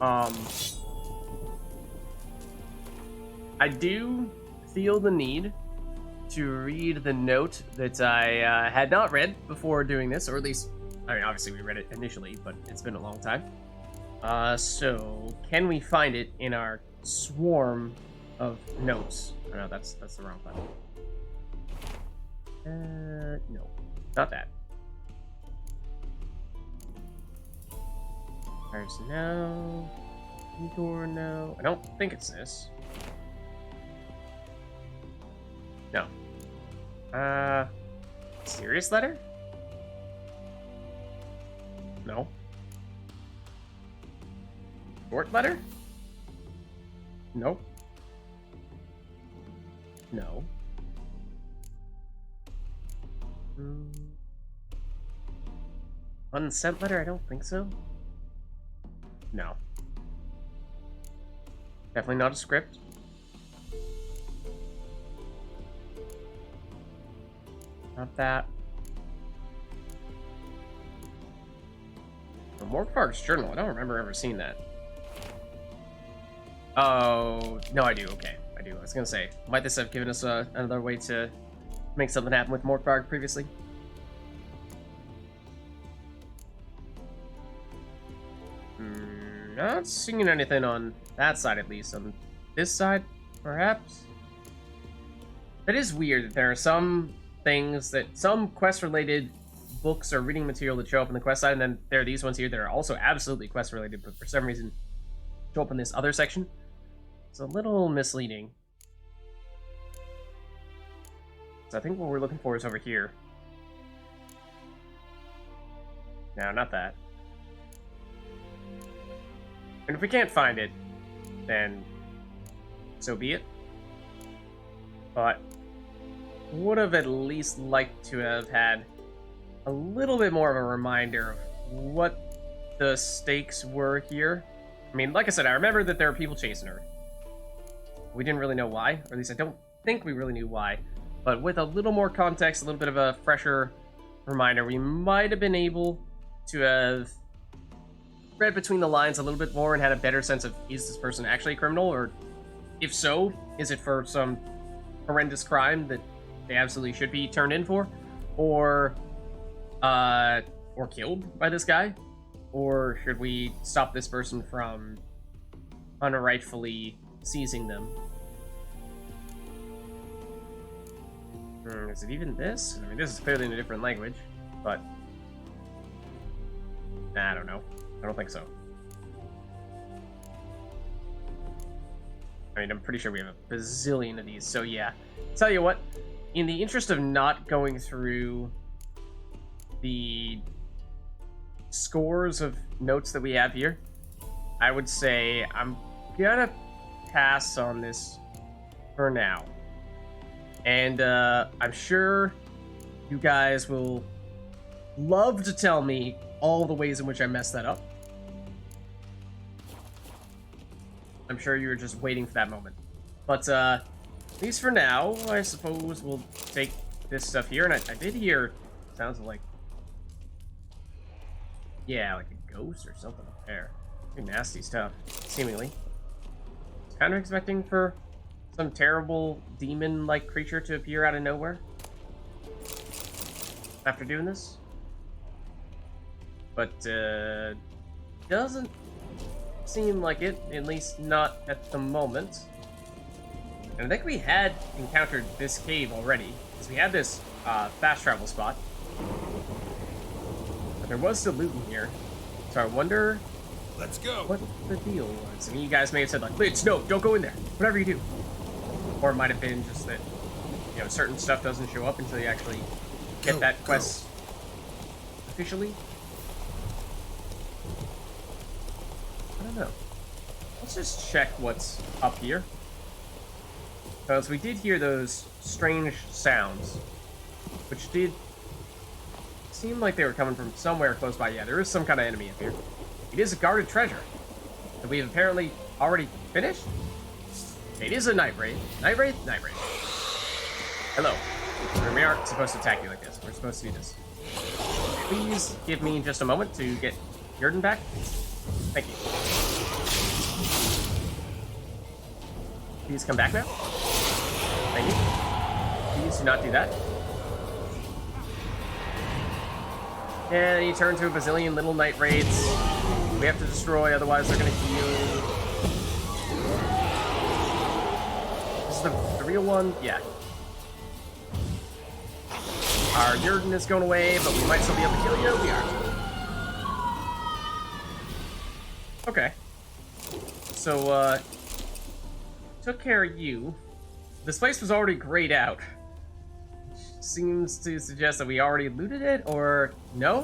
I do feel the need to read the note that I had not read before doing this, or at least, I mean, obviously we read it initially, but it's been a long time. So can we find it in our swarm of notes? Oh, no, that's the wrong button. No, not that. There's no. Door, no. I don't think it's this. No. Serious letter? No. Short letter? Nope. No. Unsent letter? I don't think so. No. Definitely not a script. Not that. The Morkvarg's journal. I don't remember ever seeing that. Oh, no, I do. Okay, I do. I was gonna say, might this have given us another way to make something happen with Morkvarg previously? Not seeing anything on that side, at least. On this side, perhaps? That is weird that there are some things that some quest-related books or reading material that show up in the quest side, and then there are these ones here that are also absolutely quest-related, but for some reason show up in this other section. It's a little misleading. So I think what we're looking for is over here. No, not that. And if we can't find it, then so be it. But would have at least liked to have had a little bit more of a reminder of what the stakes were here. I mean, like I said, I remember that there are people chasing her. We didn't really know why, or at least I don't think we really knew why. But with a little more context, a little bit of a fresher reminder, we might have been able to have read between the lines a little bit more and had a better sense of, is this person actually a criminal, or if so, is it for some horrendous crime that they absolutely should be turned in for, or killed by this guy, or should we stop this person from unrightfully seizing them? Is it even this? I mean, this is clearly in a different language, but I don't know. I don't think so. I mean, I'm pretty sure we have a bazillion of these, so yeah. Tell you what, in the interest of not going through the scores of notes that we have here, I would say I'm gonna pass on this for now. And I'm sure you guys will love to tell me all the ways in which I messed that up. I'm sure you were just waiting for that moment. But at least for now, I suppose we'll take this stuff here. And I did hear sounds of like, yeah, like a ghost or something up there. Pretty nasty stuff, seemingly. Kind of expecting for some terrible demon-like creature to appear out of nowhere after doing this. But doesn't seem like it, at least not at the moment. And I think we had encountered this cave already, because we had this fast travel spot. But there was still loot in here, so I wonder Let's go. what the deal was. I mean, you guys may have said like, Vids, no, don't go in there, whatever you do. Or it might have been just that, you know, certain stuff doesn't show up until you actually get that quest officially. I don't know. Let's just check what's up here. Because we did hear those strange sounds, which did seem like they were coming from somewhere close by. Yeah, there is some kind of enemy up here. It is a guarded treasure that we've apparently already finished. It is a night raid. Night raid? Night raid. Hello. We aren't supposed to attack you like this. We're supposed to do this. Please give me just a moment to get Jurden back. Thank you. Please come back now. Thank you. Please do not do that. And you turn to a bazillion little night raids. We have to destroy, otherwise they're gonna heal. This is the real one? Yeah. Our Jurgen is going away, but we might still be able to heal you. We are. Okay. So, took care of you. This place was already grayed out. Seems to suggest that we already looted it, or no?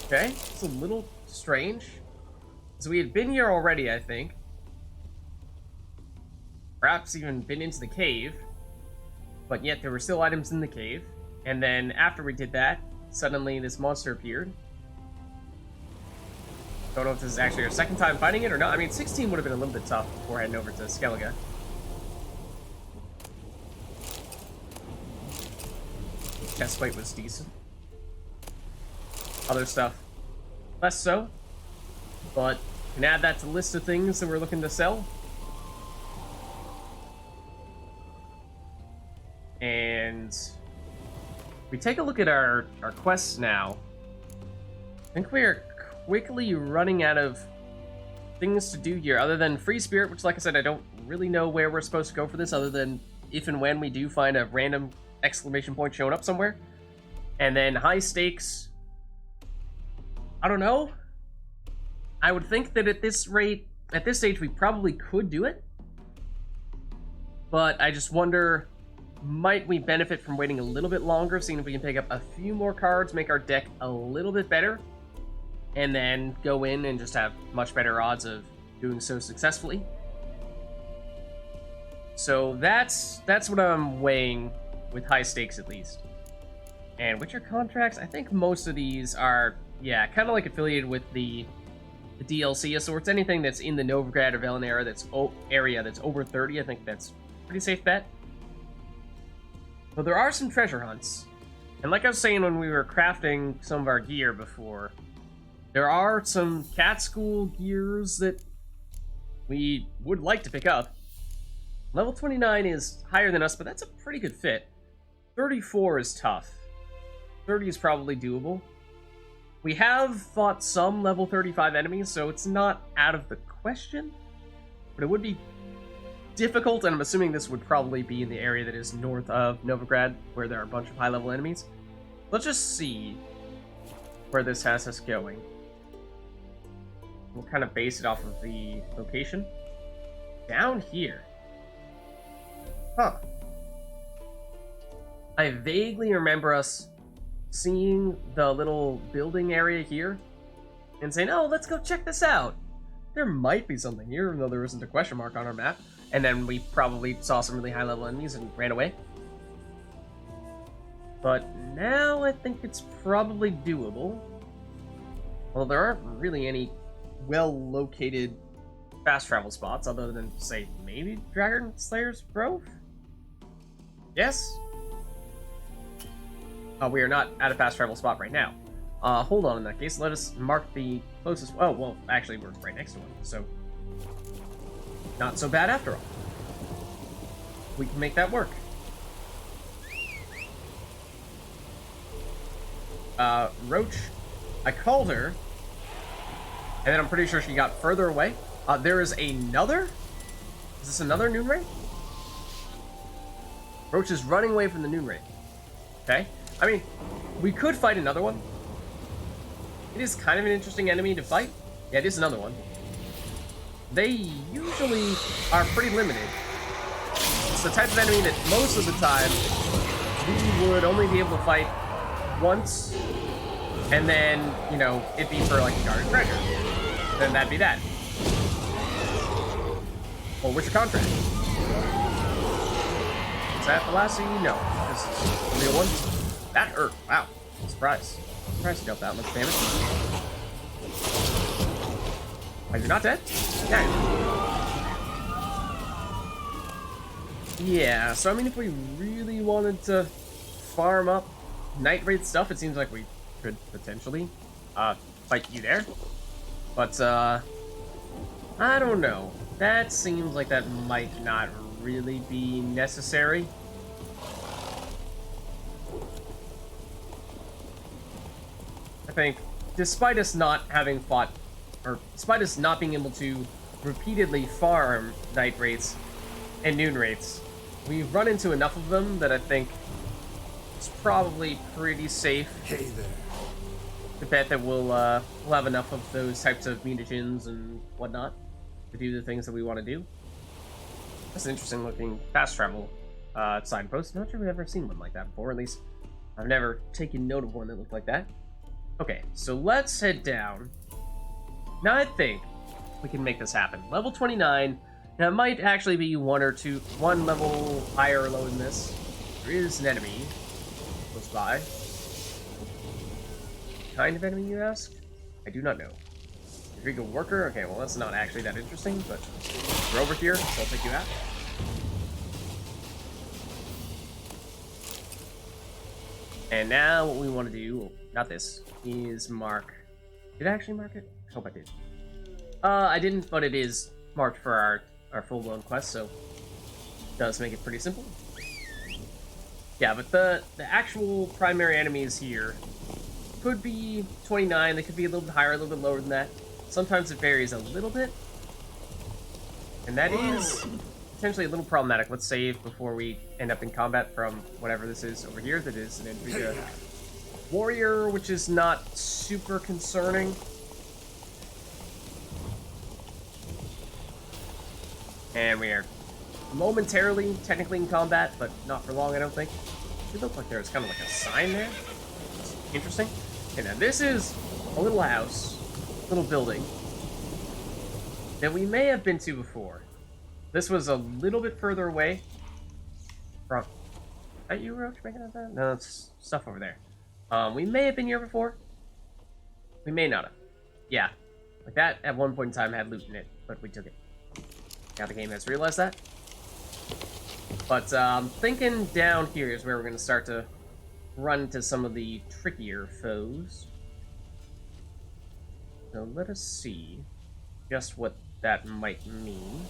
Okay, it's a little strange. So we had been here already, I think. Perhaps even been into the cave. But yet there were still items in the cave. And then after we did that, suddenly this monster appeared. Don't know if this is actually our second time fighting it or not. I mean, 16 would have been a little bit tough before heading over to Skellige. Chest plate was decent. Other stuff, less so. But can add that to the list of things that we're looking to sell. And we take a look at our quests now. I think we are quickly running out of things to do here, other than Free Spirit, which, like I said, I don't really know where we're supposed to go for this, other than if and when we do find a random exclamation point showing up somewhere. And then High Stakes, I don't know. I would think that at this rate, at this stage, we probably could do it. But I just wonder, might we benefit from waiting a little bit longer, seeing if we can pick up a few more cards, make our deck a little bit better, and then go in and just have much better odds of doing so successfully. So that's what I'm weighing with High Stakes, at least. And Witcher contracts, I think most of these are, yeah, kind of like affiliated with the DLC of sorts. Anything that's in the Novigrad or Velenera area that's over 30, I think that's a pretty safe bet. But there are some treasure hunts. And like I was saying when we were crafting some of our gear before, there are some cat school gears that we would like to pick up. Level 29 is higher than us, but that's a pretty good fit. 34 is tough. 30 is probably doable. We have fought some level 35 enemies, so it's not out of the question. But it would be difficult, and I'm assuming this would probably be in the area that is north of Novigrad, where there are a bunch of high-level enemies. Let's just see where this has us going. We'll kind of base it off of the location. Down here. Huh. I vaguely remember us seeing the little building area here and saying, oh, let's go check this out. There might be something here, even though there isn't a question mark on our map. And then we probably saw some really high-level enemies and ran away. But now I think it's probably doable. Well, there aren't really any well-located fast travel spots other than, say, maybe Dragon Slayer's Grove? Yes? We are not at a fast travel spot right now. Hold on, in that case, let us mark the closest... Oh, well, actually, we're right next to one, so... Not so bad after all. We can make that work. Roach, I called her, and then I'm pretty sure she got further away. There is another? Is this another Noon Ray? Roach is running away from the Noon Ray. Okay. I mean, we could fight another one. It is kind of an interesting enemy to fight. Yeah, it is another one. They usually are pretty limited. It's the type of enemy that most of the time we would only be able to fight once, and then, you know, it'd be for like a guarded treasure. Then that'd be that. Or what's your contract? Is that the last thing you know? This is the real one. That hurt. Wow. Surprise. Surprise you dealt that much damage. Are you not dead? Yeah. Yeah, so I mean, if we really wanted to farm up night raid stuff, it seems like we could potentially fight you there. But, I don't know. that seems like that might not really be necessary. I think, despite us not having fought, or despite us not being able to repeatedly farm night rates and noon rates, we've run into enough of them that I think it's probably pretty safe. Hey there. To bet that we'll have enough of those types of mutagens and whatnot to do the things that we want to do. That's an interesting looking fast travel signpost. Not sure we've ever seen one like that before. At least I've never taken note of one that looked like that. Okay, so let's head down. Now I think we can make this happen. Level 29. Now it might actually be one level higher or lower than this. There is an enemy close by. Kind of enemy, you ask? I do not know. Rodrigo Worker? Okay, well that's not actually that interesting, but we're over here, so I'll take you out. And now what we want to do, not this, is mark... Did I actually mark it? I hope I did. I didn't, but it is marked for our full-blown quest, so it does make it pretty simple. Yeah, but the actual primary enemies here could be 29, they could be a little bit higher, a little bit lower than that. Sometimes it varies a little bit. And that is potentially a little problematic. Let's save before we end up in combat from whatever this is over here. That is an Intriga Warrior, which is not super concerning. And we are momentarily, technically in combat, but not for long, I don't think. It looked like there was kind of like a sign there. Interesting. Okay, now this is a little house, little building, that we may have been to before. This was a little bit further away from... Are you, Roach, making that? No, it's stuff over there. We may have been here before. We may not have. Yeah. Like that, at one point in time, had loot in it, but we took it. Now the game has realized that. But thinking down here is where we're going to start to run into some of the trickier foes. So let us see just what that might mean.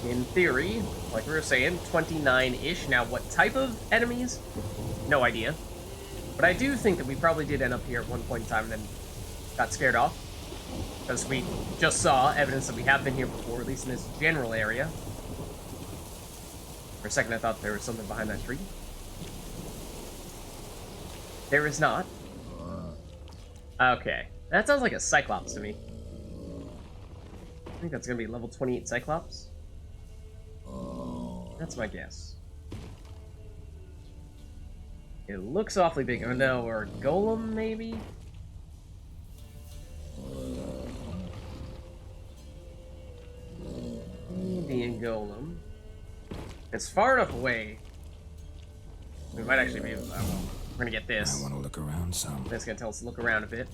In theory, like we were saying, 29-ish. Now, what type of enemies? No idea. But I do think that we probably did end up here at one point in time and then got scared off. Because we just saw evidence that we have been here before, at least in this general area. For a second, I thought there was something behind that tree. There is not. Okay. That sounds like a Cyclops to me. I think that's going to be level 28 Cyclops. That's my guess. It looks awfully big. Oh no, or a Golem, maybe? Maybe a Golem. It's far enough away. We might actually be able to... We're gonna get this. I want to look around some. That's gonna tell us to look around a bit.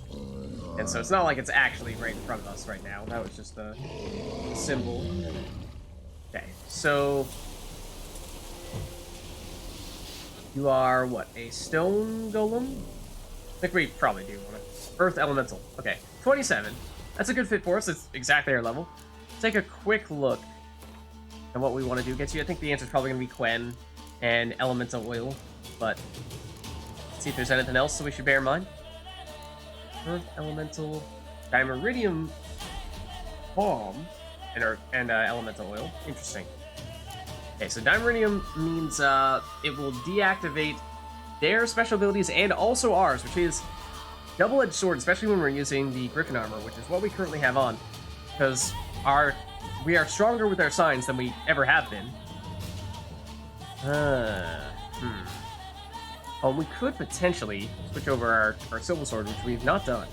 And so it's not like it's actually right in front of us right now. That was just a symbol. Okay, so... You are, what, a stone golem? I think we probably do want to. Earth elemental. Okay, 27. That's a good fit for us. It's exactly our level. Take a quick look at what we want to do. Get you. I think the answer is probably going to be Quen and elemental oil, but let's see if there's anything else that we should bear in mind. Earth elemental, dimeridium bomb, and elemental oil. Interesting. Okay, so dimeridium means it will deactivate their special abilities and also ours, which is double-edged sword, especially when we're using the Griffin armor, which is what we currently have on, because we are stronger with our signs than we ever have been. Oh, we could potentially switch over our silver sword, which we've not done.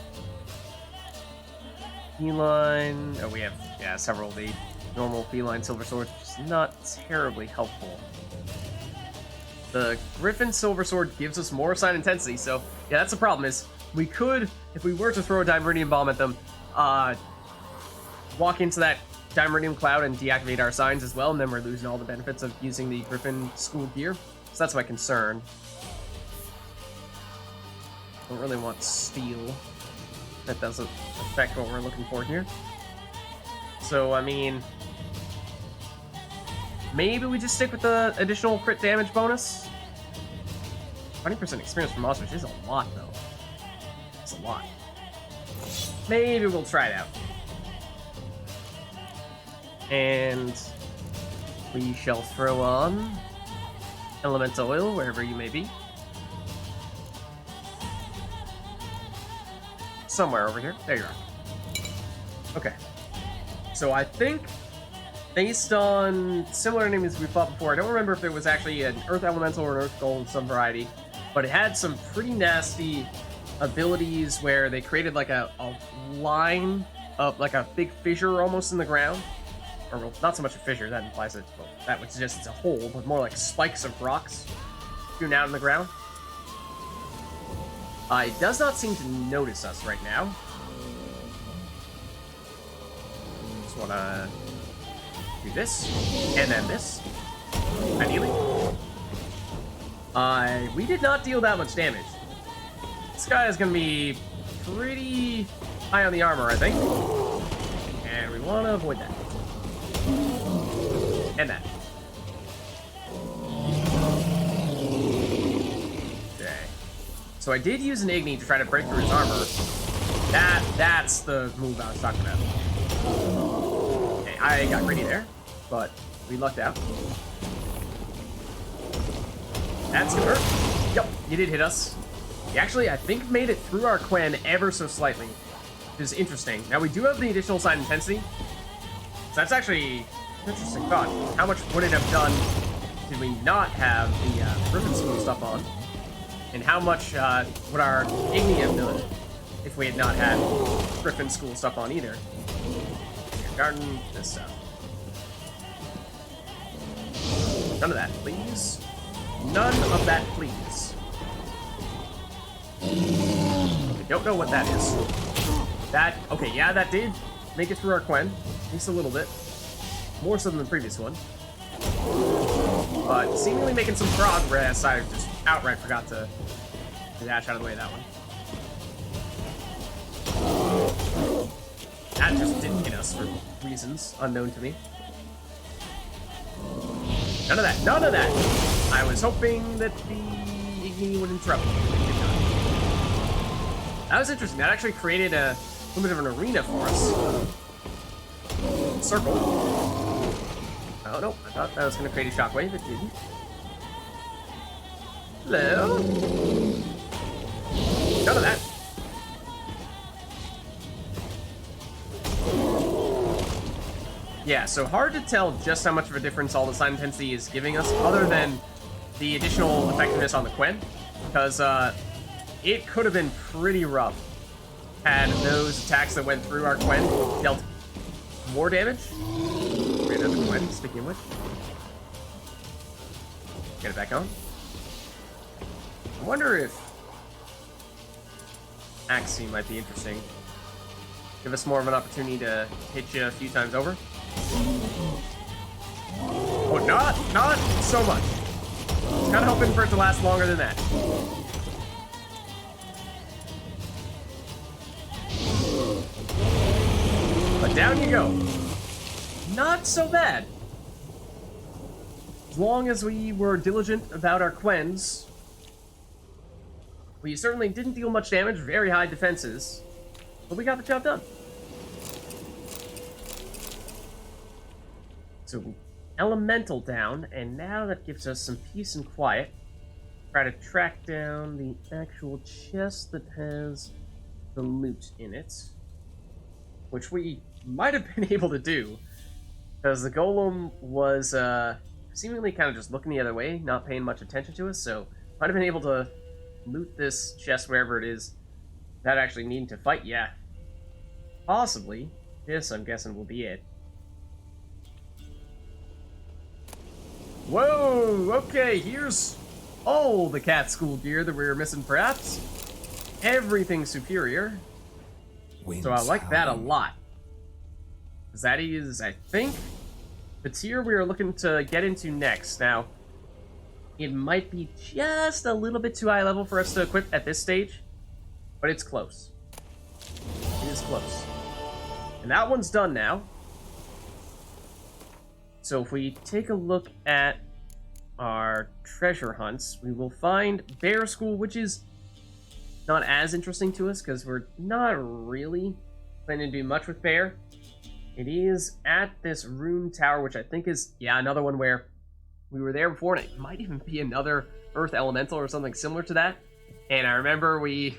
Feline. Oh, we have, yeah, several of the normal feline silver swords, which is not terribly helpful. The Griffin silver sword gives us more sign intensity, so yeah, that's the problem. Is we could, if we were to throw a dimeridium bomb at them, walk into that dimeridium cloud and deactivate our signs as well, and then we're losing all the benefits of using the Griffin school gear. So that's my concern. Don't really want steel. That doesn't affect what we're looking for here. So, I mean, maybe we just stick with the additional crit damage bonus. 20% experience from monsters is a lot, though. It's a lot. Maybe we'll try it out. And we shall throw on elemental oil wherever you may be. Somewhere over here. There you are. Okay. So I think, based on similar enemies we fought before, I don't remember if there was actually an Earth Elemental or an Earth Golem of some variety, but it had some pretty nasty abilities where they created like a line of like a big fissure almost in the ground. Or well, not so much a fissure, that implies it, well, that would suggest it's a hole, but more like spikes of rocks shooting out in the ground. It does not seem to notice us right now. Just wanna do this, and then this, ideally. We did not deal that much damage. This guy is gonna be pretty high on the armor, I think. And we wanna avoid that. And that. Okay. So I did use an Igni to try to break through his armor. That's the move I was talking about. Okay, I got greedy there, but we lucked out. That's gonna hurt. Yep, you did hit us. You actually, I think, made it through our Quen ever so slightly, which is interesting. Now, we do have the additional side intensity, so that's actually an interesting thought. How much would it have done did we not have the Griffin School stuff on? And how much would our Igni have done if we had not had Griffin School stuff on either? Your garden, this stuff. None of that, please. None of that, please. I don't know what that is. That, okay, yeah, that did make it through our Quen. At least a little bit. More so than the previous one. But seemingly making some progress. I just outright forgot to dash out of the way of that one. That just didn't hit us for reasons unknown to me. None of that. None of that. I was hoping that the Igni would interrupt me. It did not. That was interesting. That actually created a little bit of an arena for us. Circle. Oh, no. I thought that was going to create a shockwave. It didn't. Hello? None of that. Yeah, so hard to tell just how much of a difference all the side intensity is giving us, other than the additional effectiveness on the Quen, because it could have been pretty rough had those attacks that went through our Quen dealt more damage. Right over the Quen, speaking of which. Get it back on. I wonder if Axie might be interesting. Give us more of an opportunity to hit you a few times over. Oh, not so much. Kind of hoping for it to last longer than that. But down you go. Not so bad. As long as we were diligent about our Quens, we certainly didn't deal much damage, very high defenses, but we got the job done. So, elemental down, and now that gives us some peace and quiet. Try to track down the actual chest that has the loot in it, which we might have been able to do, because the golem was seemingly kind of just looking the other way, not paying much attention to us, so might have been able to loot this chest wherever it is without actually needing to fight. Yeah, possibly. This, I'm guessing, will be it. Whoa, okay, here's all the cat school gear that we were missing, perhaps. Everything superior. So I like that a lot. Because that is, I think, the tier we are looking to get into next. Now, it might be just a little bit too high level for us to equip at this stage, but it's close. It is close. And that one's done now. So if we take a look at our treasure hunts, we will find Bear School, which is not as interesting to us because we're not really planning to do much with Bear. It is at this rune tower, which I think is, yeah, another one where we were there before, and it might even be another earth elemental or something similar to that. And I remember we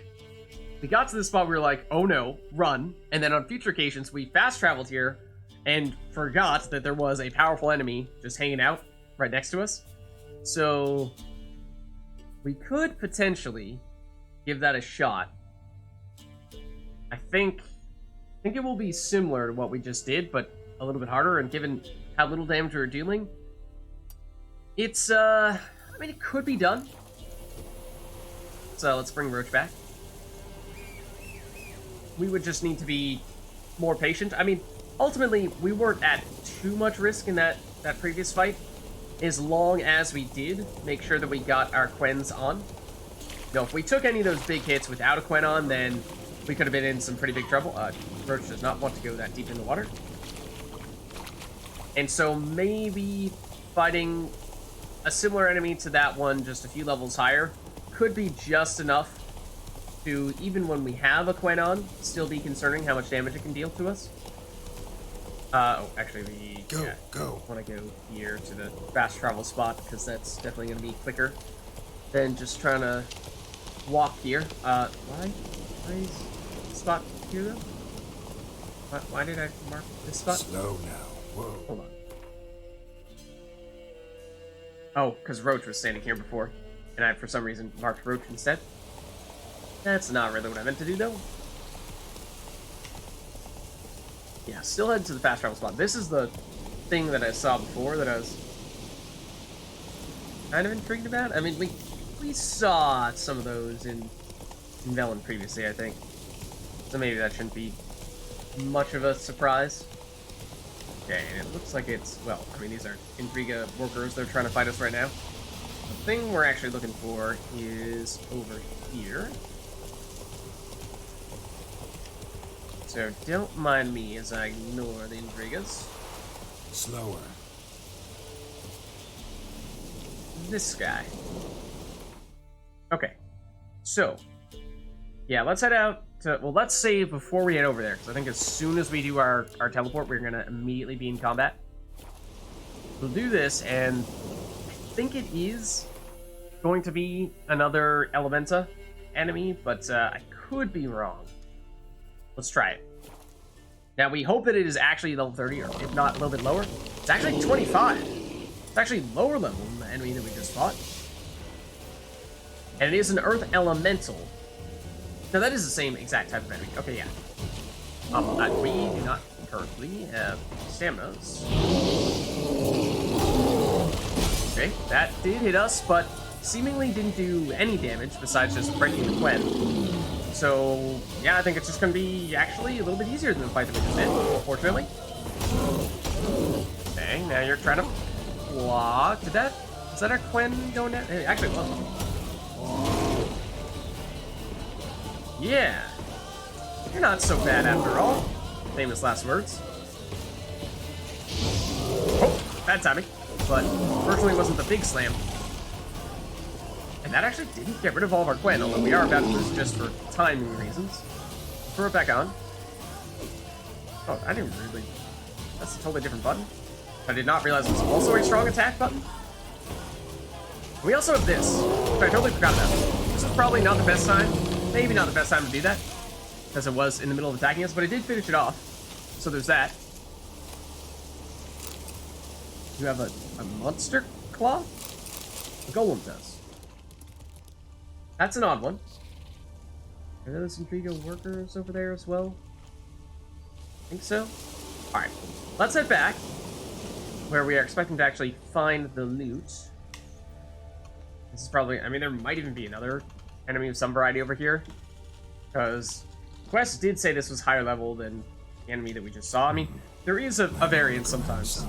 got to this spot, we were like, oh no, run. And then on future occasions, we fast traveled here and forgot that there was a powerful enemy just hanging out right next to us. So we could potentially give that a shot. I think it will be similar to what we just did, but a little bit harder, and given how little damage we were dealing, it's, I mean, it could be done. So let's bring Roach back. We would just need to be more patient. I mean, ultimately, we weren't at too much risk in that previous fight, as long as we did make sure that we got our Quens on. No, if we took any of those big hits without a Quen on, then we could have been in some pretty big trouble. Roach does not want to go that deep in the water. And so maybe fighting a similar enemy to that one, just a few levels higher, could be just enough to, even when we have a Quen on, still be concerning how much damage it can deal to us. Oh, actually, we want to go here to the fast travel spot, because that's definitely going to be quicker than just trying to walk here. Why is the spot here, though? Why did I mark this spot? Slow now. Whoa. Hold on. Oh, because Roach was standing here before, and I, for some reason, marked Roach instead. That's not really what I meant to do, though. Yeah, still heading to the fast travel spot. This is the thing that I saw before that I was kind of intrigued about. I mean, we saw some of those in Velen previously, I think. So maybe that shouldn't be much of a surprise. Okay, and it looks like it's, well, I mean, these are Intriga workers. They're trying to fight us right now. The thing we're actually looking for is over here. So don't mind me as I ignore the Intrigas. Slower. This guy. Okay. So, yeah, let's head out to, well, let's save before we head over there, because I think as soon as we do our teleport, we're going to immediately be in combat. We'll do this, and I think it is going to be another Elementa enemy, but I could be wrong. Let's try it. Now, we hope that it is actually level 30, or if not, a little bit lower. It's actually 25. It's actually lower level than the enemy that we just fought. And it is an Earth Elemental. Now, that is the same exact type of enemy. Okay, yeah. We do not currently have staminas. Okay, that did hit us, but seemingly didn't do any damage besides just breaking the Quen. So, yeah, I think it's just going to be actually a little bit easier than the fight that we just did, unfortunately. Okay, now you're trying to block. Is that our Quen going down? Actually, it wasn't. Yeah. You're not so bad after all. Famous last words. Oh, bad timing. But fortunately it wasn't the big slam. And that actually didn't get rid of all of our Quen, although we are about to lose just for timing reasons. Throw it back on. Oh, I didn't really... That's a totally different button. I did not realize it was also a strong attack button. We also have this, which I totally forgot about. This is probably not the best time. Maybe not the best time to do that, because it was in the middle of attacking us, but it did finish it off. So there's that. You have a monster claw? The golem does. That's an odd one. Are those Intriga workers over there as well? I think so. Alright, let's head back, where we are expecting to actually find the loot. This is probably, I mean, there might even be another enemy of some variety over here, because Quest did say this was higher level than the enemy that we just saw. I mean, there is a variance sometimes.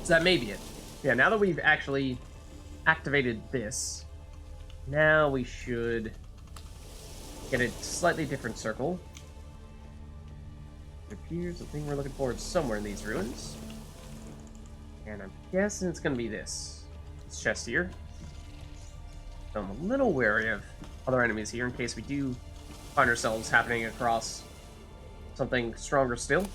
So that may be it. Yeah, now that we've actually activated this, now we should get a slightly different circle. It appears the thing we're looking for is somewhere in these ruins. And I'm guessing it's gonna be this chest here. So I'm a little wary of other enemies here in case we do find ourselves happening across something stronger still.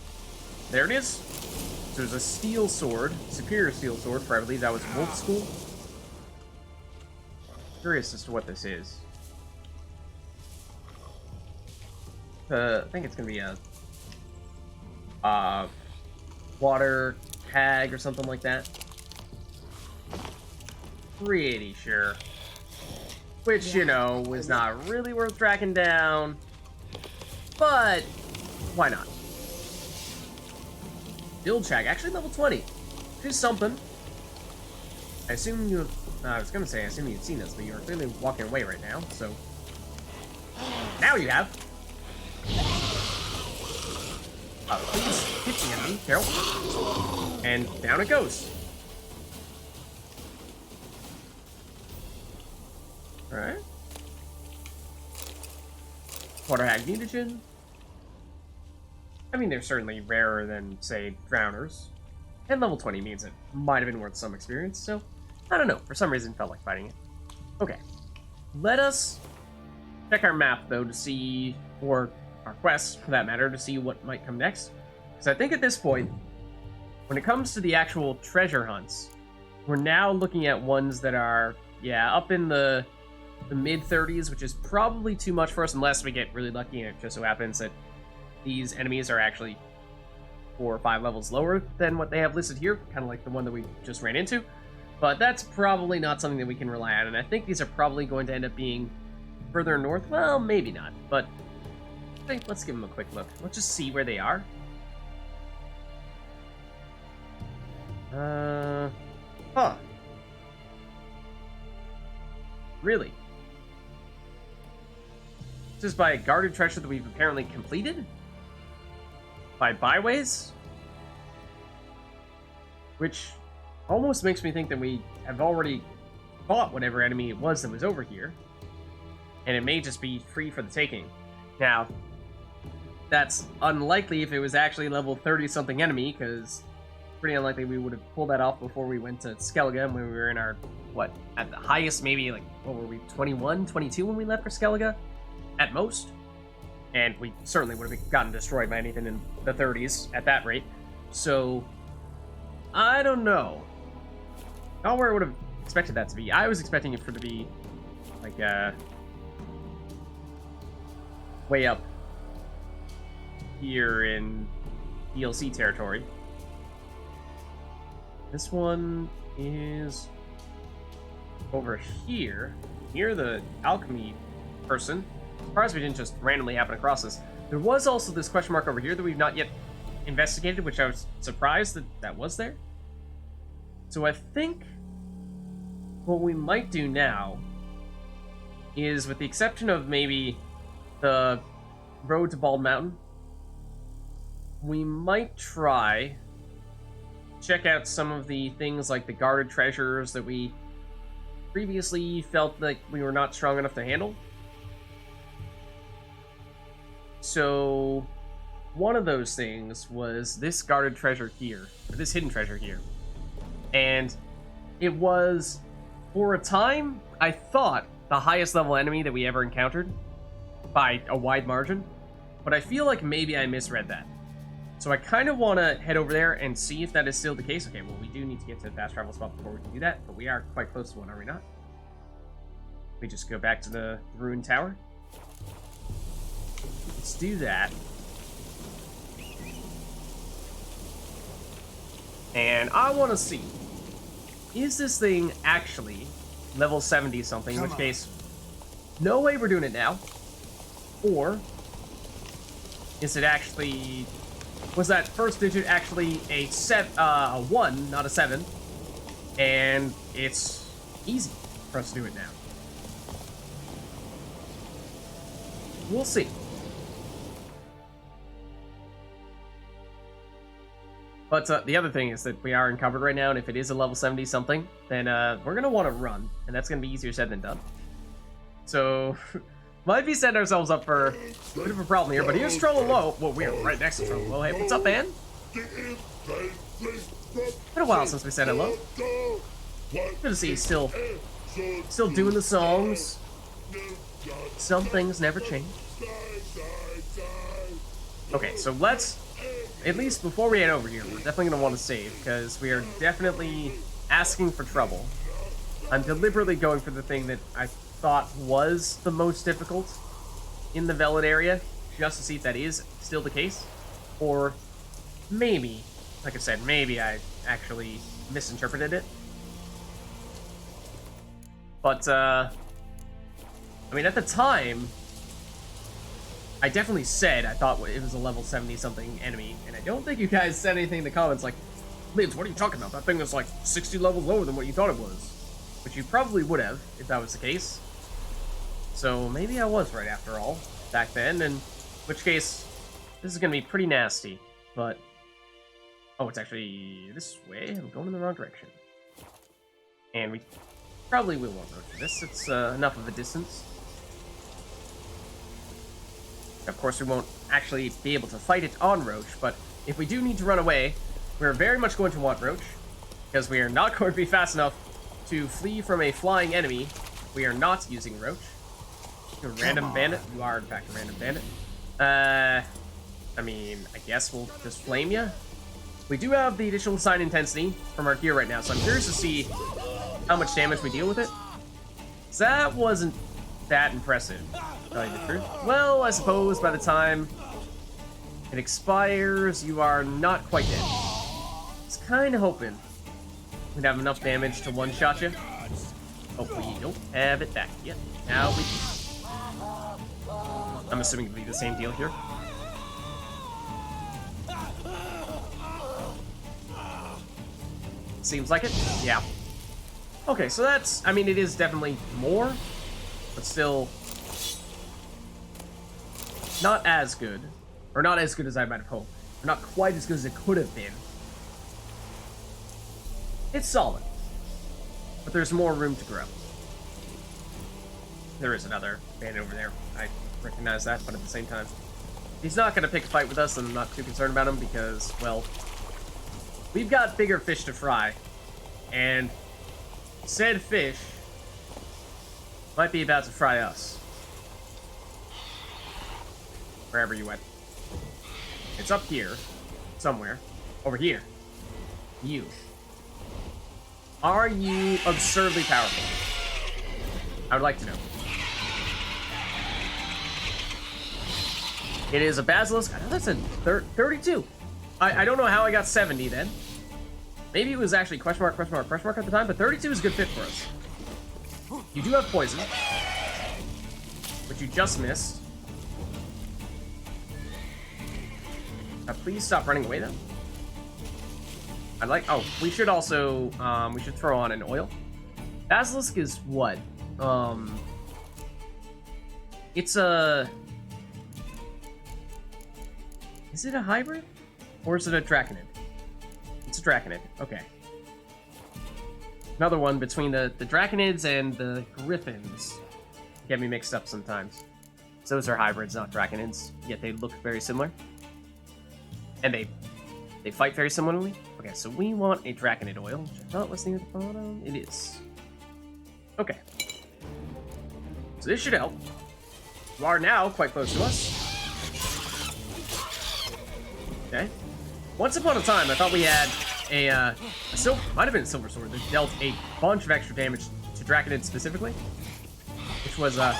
There it is. So there's a steel sword, superior steel sword for I believe that was Wolf School. Curious as to what this is. I think it's gonna be a water hag or something like that. Pretty sure. Which, you know, was not really worth tracking down. But why not? Build check, actually level 20. Which is something. I assume you I was gonna say I assume you've seen this, but you're clearly walking away right now, so now you have. Please hit the enemy, Carol. And down it goes. Alright. Water hag mutagen. I mean, they're certainly rarer than, say, drowners. And level 20 means it might have been worth some experience, so I don't know. For some reason, felt like fighting it. Okay. Let us check our map, though, to see, or our quests, for that matter, to see what might come next. Because I think at this point, when it comes to the actual treasure hunts, we're now looking at ones that are, yeah, up in the mid-30s, which is probably too much for us unless we get really lucky and it just so happens that these enemies are actually 4 or 5 levels lower than what they have listed here, kind of like the one that we just ran into. But that's probably not something that we can rely on, and I think these are probably going to end up being further north. Well, maybe not, but I think let's give them a quick look. Let's just see where they are. Huh. Really? This is by a guarded treasure that we've apparently completed? By byways? Which almost makes me think that we have already fought whatever enemy it was that was over here. And it may just be free for the taking. Now, that's unlikely if it was actually level 30-something enemy, because pretty unlikely we would have pulled that off before we went to Skellige when we were in our, what, at the highest, maybe, like, what were we, 21, 22 when we left for Skellige? At most. And we certainly would have gotten destroyed by anything in the 30s at that rate. So, I don't know. Not where I would have expected that to be. I was expecting it to be, like, way up here in DLC territory. This one is over here, near the alchemy person. Surprised we didn't just randomly happen across this. There was also this question mark over here that we've not yet investigated, which I was surprised that that was there. So I think what we might do now is, with the exception of maybe the road to Bald Mountain, we might try check out some of the things like the guarded treasures that we previously felt like we were not strong enough to handle. So one of those things was this guarded treasure here, or this hidden treasure here. And it was, for a time, I thought the highest level enemy that we ever encountered by a wide margin, but I feel like maybe I misread that. So I kind of want to head over there and see if that is still the case. Okay, well, we do need to get to the fast travel spot before we can do that, but we are quite close to one, are we not? We just go back to the ruined tower. Let's do that. And I want to see, is this thing actually level 70 something, in which case, no way we're doing it now. Or is it actually, was that first digit actually a 1, not a 7, and it's easy for us to do it now? We'll see. But the other thing is that we are encumbered right now, and if it is a level 70 something, then we're going to want to run, and that's going to be easier said than done. So, might be setting ourselves up for a bit of a problem here, but here's Trololo. Well, we are right next to Trololo. Hey, what's up, man? Been a while since we said hello. Good to see you still doing the songs. Some things never change. Okay, so let's, at least before we head over here, we're definitely going to want to save, because we are definitely asking for trouble. I'm deliberately going for the thing that I thought was the most difficult in the Velid area, just to see if that is still the case. Or maybe, like I said, maybe I actually misinterpreted it. But, I mean, at the time, I definitely said I thought it was a level 70-something enemy, and I don't think you guys said anything in the comments like, Vids, what are you talking about? That thing was like 60 levels lower than what you thought it was. Which you probably would have, if that was the case. So maybe I was right after all, back then, in which case, this is going to be pretty nasty, but... Oh, it's actually this way. I'm going in the wrong direction. And we probably will want to go for this. It's enough of a distance. Of course, we won't actually be able to fight it on Roach, but if we do need to run away, we're very much going to want Roach, because we are not going to be fast enough to flee from a flying enemy. We are not using Roach. You're a random bandit. You are, in fact, a random bandit. I mean, I guess we'll just flame you. We do have the additional sign intensity from our gear right now, so I'm curious to see how much damage we deal with it. So that wasn't that impressive, to tell you the truth. Well, I suppose by the time it expires, you are not quite dead. I was kind of hoping we'd have enough damage to one-shot you. Hopefully you don't have it back yet. Now we do. I'm assuming it'll be the same deal here. Seems like it. Yeah. Okay, so that's... I mean, it is definitely more, but still not as good. Or not as good as I might have hoped. Or not quite as good as it could have been. It's solid. But there's more room to grow. There is another bandit over there. I recognize that, but at the same time, he's not going to pick a fight with us, and I'm not too concerned about him because, well, we've got bigger fish to fry. And said fish might be about to fry us. Wherever you went. It's up here. Somewhere. Over here. You. Are you absurdly powerful? I would like to know. It is a basilisk. I know that's a 32. I don't know how I got 70 then. Maybe it was actually question mark at the time, but 32 is a good fit for us. You do have poison, which you just missed. Please stop running away, though. I'd like... Oh, we should also... we should throw on an oil. Basilisk is what? It's a... Is it a hybrid? Or is it a Draconid? It's a Draconid. Okay. Another one between the Draconids and the Griffins. Get me mixed up sometimes. So those are hybrids, not Draconids. Yet they look very similar. And they fight very similarly. Okay, so we want a Draconid oil, which I thought was near the bottom. It is. Okay. So this should help. You are now quite close to us. Okay. Once upon a time, I thought we had a might have been a silver sword that dealt a bunch of extra damage to Draconids specifically, which was I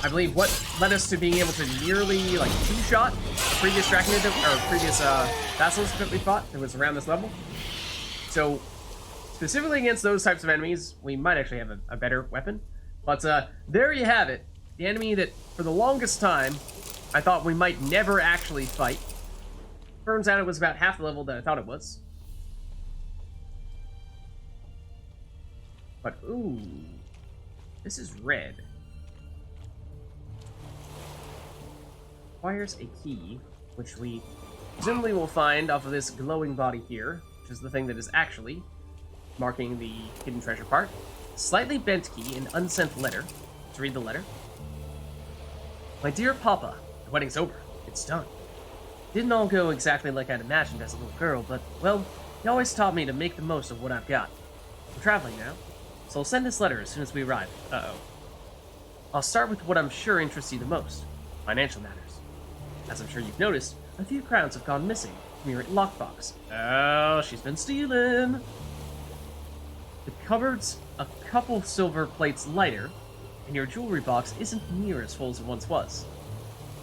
believe what led us to being able to nearly like two-shot the previous Draconid or previous Basilisk that we fought that was around this level. So specifically against those types of enemies, we might actually have a better weapon. But there you have it, the enemy that for the longest time I thought we might never actually fight. Turns out it was about half the level that I thought it was. But, ooh. This is red. Requires a key, which we presumably will find off of this glowing body here, which is the thing that is actually marking the hidden treasure part. Slightly bent key, an unsent letter. Let's read the letter. My dear Papa, the wedding's over. It's done. Didn't all go exactly like I'd imagined as a little girl, but, well, he always taught me to make the most of what I've got. I'm traveling now, so I'll send this letter as soon as we arrive. Uh-oh. I'll start with what I'm sure interests you the most, financial matters. As I'm sure you've noticed, a few crowns have gone missing from your lockbox. Oh, she's been stealing! The cupboard's a couple silver plates lighter, and your jewelry box isn't near as full as it once was.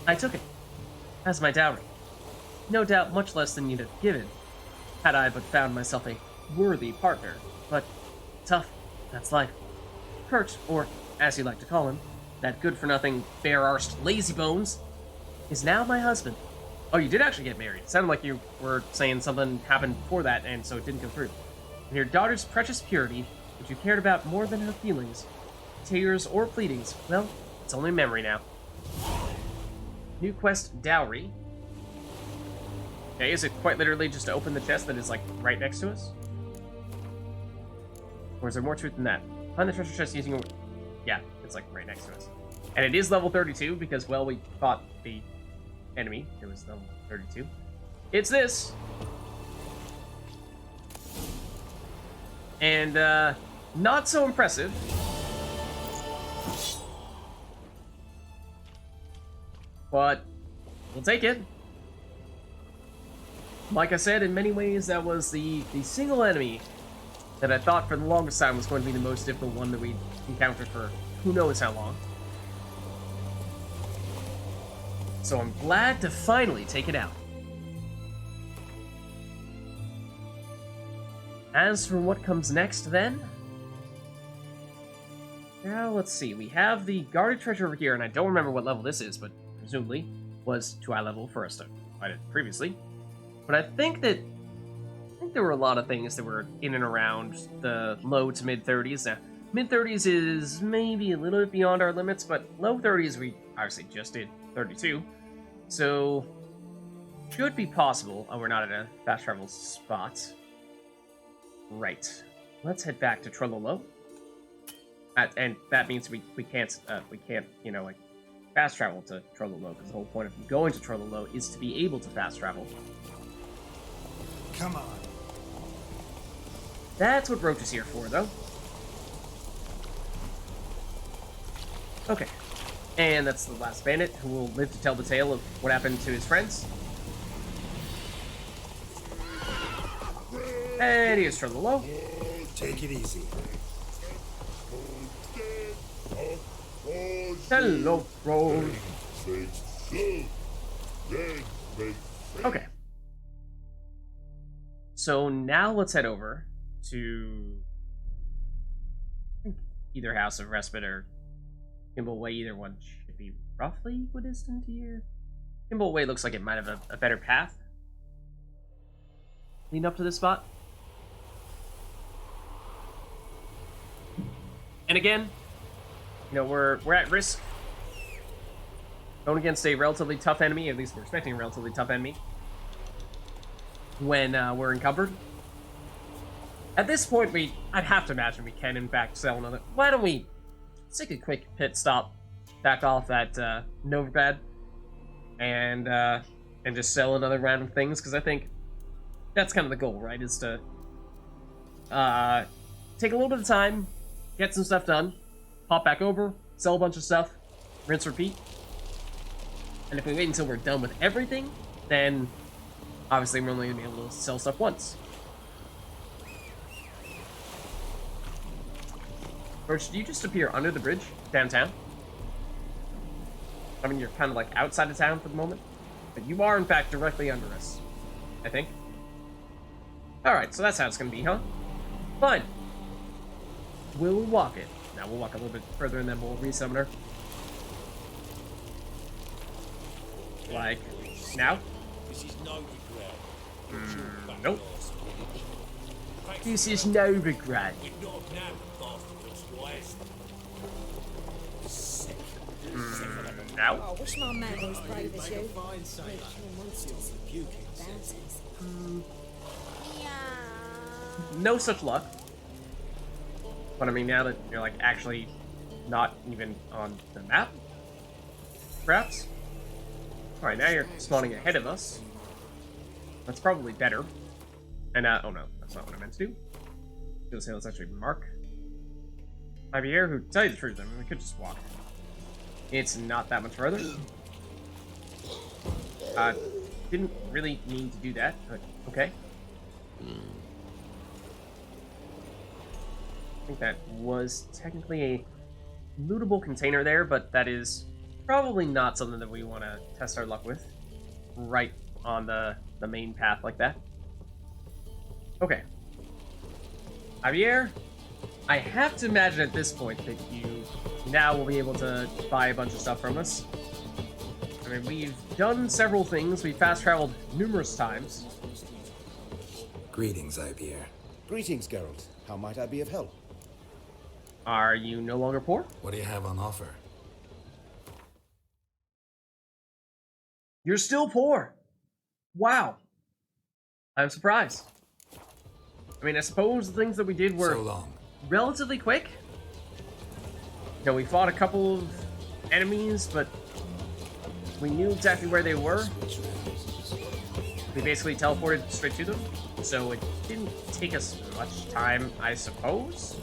I took it, as my dowry. No doubt much less than you'd have given, had I but found myself a worthy partner. But tough, that's life. Kurt, or as you like to call him, that good-for-nothing, bare-arsed lazybones, is now my husband. Oh, you did actually get married. It sounded like you were saying something happened before that, and so it didn't come through. And your daughter's precious purity, which you cared about more than her feelings, tears, or pleadings, well, it's only a memory now. New quest, Dowry. Okay, is it quite literally just to open the chest that is, like, right next to us? Or is there more truth than that? Find the treasure chest using a... Yeah, it's, like, right next to us. And it is level 32 because, well, we fought the enemy. It was level 32. It's this! And, not so impressive. But we'll take it. Like I said, in many ways, that was the single enemy that I thought for the longest time was going to be the most difficult one that we'd encountered for who knows how long. So I'm glad to finally take it out. As for what comes next, then... Now, let's see. We have the guarded treasure over here, and I don't remember what level this is, but presumably was too high level for us to find it previously. But I think there were a lot of things that were in and around the low to mid-30s. Now, mid-30s is maybe a little bit beyond our limits, but low 30s we obviously just did 32. So, should be possible. Oh, we're not at a fast travel spot. Right. Let's head back to Trololo. And that means we can't, you know, like, fast travel to Trololo, because the whole point of going to Trololo is to be able to fast travel. Come on. That's what Roach is here for, though. Okay. And that's the last bandit who will live to tell the tale of what happened to his friends. And here's Trololo. Take it easy. Hello, Roach. Okay. So now let's head over to either House of Respite or Kimball Way. Either one should be roughly equidistant here. Kimball Way looks like it might have a better path leading up to this spot. And again, you know, we're at risk going against a relatively tough enemy. At least we're expecting a relatively tough enemy when we're encumbered. At this point, I'd have to imagine we can, in fact, sell another... Why don't we take a quick pit stop back off at Novigrad and just sell another round of things, because I think that's kind of the goal, right, is to take a little bit of time, get some stuff done, pop back over, sell a bunch of stuff, rinse, repeat. And if we wait until we're done with everything, then obviously we're only going to be able to sell stuff once. Roach, do you just appear under the bridge downtown? I mean, you're kind of like outside of town for the moment, but you are in fact directly under us, I think. Alright, so that's how it's going to be, huh? Fine. We'll walk it. Now we'll walk a little bit further and then we'll resummon her. Like, now? Nope. This is Novigrad. Now? I wish my man was brave as you. No such luck. But I mean, now that you're like actually not even on the map, perhaps? Alright, now you're spawning ahead of us. That's probably better. And, oh no, that's not what I meant to do. I was gonna say, let's actually mark Javier, who, to tell you the truth, I mean, we could just walk. It's not that much further. Didn't really mean to do that, but okay. I think that was technically a lootable container there, but that is probably not something that we want to test our luck with right on the main path like that. Okay. Javier, I have to imagine at this point that you now will be able to buy a bunch of stuff from us. I mean, we've done several things. We've fast-traveled numerous times. Greetings, Javier. Greetings, Geralt. How might I be of help? Are you no longer poor? What do you have on offer? You're still poor. Wow. I'm surprised. I mean, I suppose the things that we did were So long. relatively quick. You know, we fought a couple of enemies, but we knew exactly where they were. We basically teleported straight to them, so it didn't take us much time, I suppose.